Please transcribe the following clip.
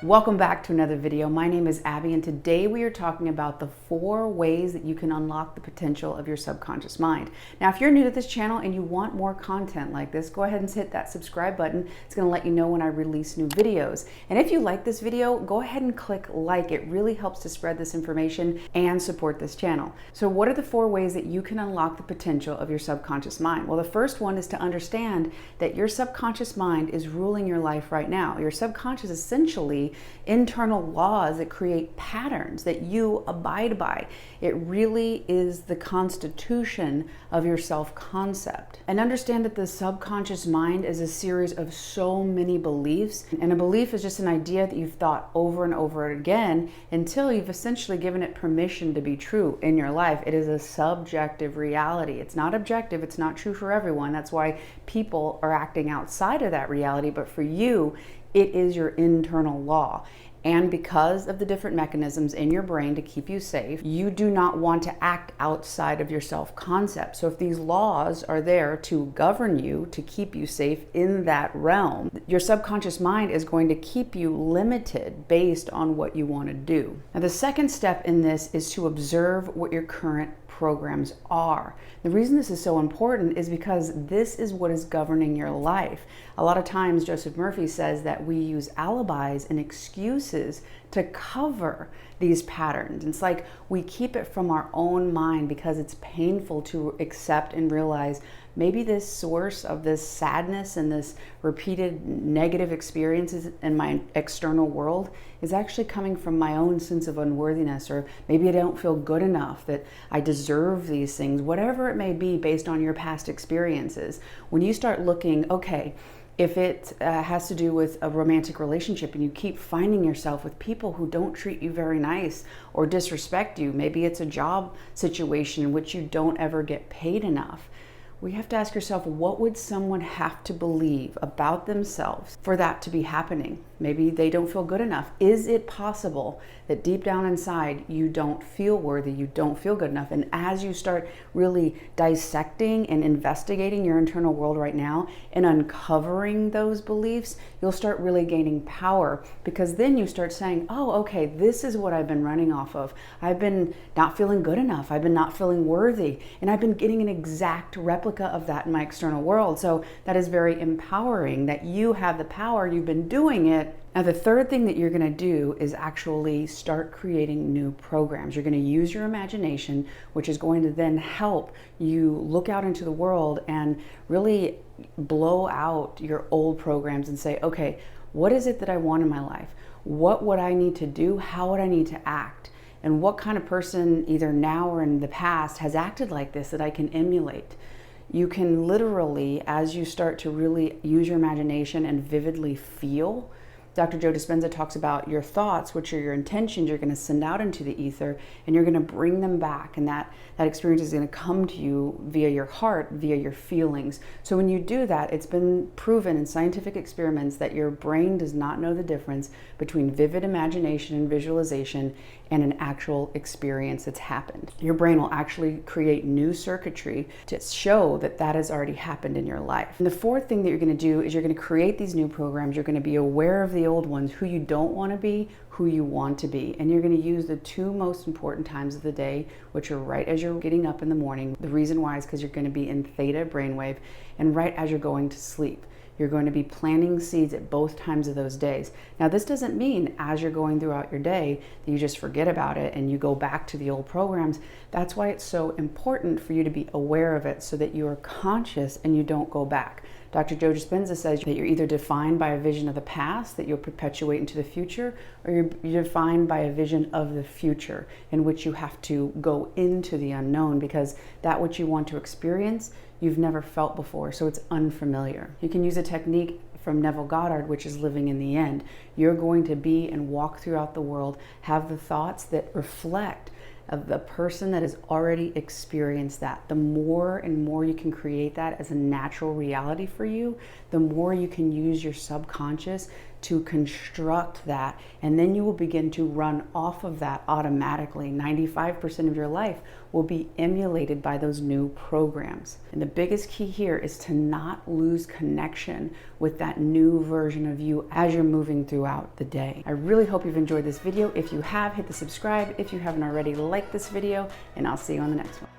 Welcome back to another video. My name is Abby, and today we are talking about the 4 ways that you can unlock the potential of your subconscious mind. Now, if you're new to this channel and you want more content like this, go ahead and hit that subscribe button. It's going to let you know when I release new videos. And if you like this video, go ahead and click like. It really helps to spread this information and support this channel. So what are the 4 ways that you can unlock the potential of your subconscious mind? Well, the first one is to understand that your subconscious mind is ruling your life right now. Your subconscious is essentially internal laws that create patterns that you abide by. It really is the constitution of your self-concept. And understand that the subconscious mind is a series of so many beliefs, and a belief is just an idea that you've thought over and over again until you've essentially given it permission to be true in your life. It is a subjective reality. It's not objective. It's not true for everyone. That's why people are acting outside of that reality, but for you, it is your internal law. And because of the different mechanisms in your brain to keep you safe, you do not want to act outside of your self-concept. So if these laws are there to govern you, to keep you safe in that realm, your subconscious mind is going to keep you limited based on what you want to do. Now, the second step in this is to observe what your current programs are. The reason this is so important is because this is what is governing your life. A lot of times Joseph Murphy says that we use alibis and excuses to cover these patterns. It's like we keep it from our own mind because it's painful to accept and realize maybe this source of this sadness and this repeated negative experiences in my external world is actually coming from my own sense of unworthiness, or maybe I don't feel good enough, that I deserve these things, whatever it may be based on your past experiences. When you start looking, okay, if it has to do with a romantic relationship and you keep finding yourself with people who don't treat you very nice or disrespect you, maybe it's a job situation in which you don't ever get paid enough. We have to ask yourself, what would someone have to believe about themselves for that to be happening? Maybe they don't feel good enough. Is it possible that deep down inside you don't feel worthy, you don't feel good enough? And as you start really dissecting and investigating your internal world right now and uncovering those beliefs, you'll start really gaining power, because then you start saying, oh, okay, this is what I've been running off of. I've been not feeling good enough. I've been not feeling worthy. And I've been getting an exact replica of that in my external world. So that is very empowering that you have the power. You've been doing it. Now, the third thing that you're going to do is actually start creating new programs. You're going to use your imagination, which is going to then help you look out into the world and really blow out your old programs and say, okay, what is it that I want in my life? What would I need to do? How would I need to act? And what kind of person, either now or in the past, has acted like this that I can emulate? You can literally, as you start to really use your imagination and vividly feel, Dr. Joe Dispenza talks about your thoughts, which are your intentions, you're going to send out into the ether, and you're going to bring them back. And that experience is going to come to you via your heart, via your feelings. So when you do that, it's been proven in scientific experiments that your brain does not know the difference between vivid imagination and visualization and an actual experience that's happened. Your brain will actually create new circuitry to show that that has already happened in your life. And the fourth thing that you're going to do is you're going to create these new programs. You're going to be aware of the old ones, who you don't want to be, who you want to be. And you're going to use the 2 most important times of the day, which are right as you're getting up in the morning. The reason why is because you're going to be in theta brainwave, and right as you're going to sleep. You're going to be planting seeds at both times of those days. Now, this doesn't mean as you're going throughout your day that you just forget about it and you go back to the old programs. That's why it's so important for you to be aware of it so that you are conscious and you don't go back. Dr. Joe Dispenza says that you're either defined by a vision of the past that you'll perpetuate into the future, or you're defined by a vision of the future in which you have to go into the unknown, because that which you want to experience, you've never felt before, so it's unfamiliar. You can use a technique from Neville Goddard, which is living in the end. You're going to be and walk throughout the world, have the thoughts that reflect of the person that has already experienced that. The more and more you can create that as a natural reality for you, the more you can use your subconscious to construct that, and then you will begin to run off of that automatically. 95% of your life will be emulated by those new programs. And the biggest key here is to not lose connection with that new version of you as you're moving throughout the day. I really hope you've enjoyed this video. If you have, hit the subscribe. If you haven't already, like this video, and I'll see you on the next one.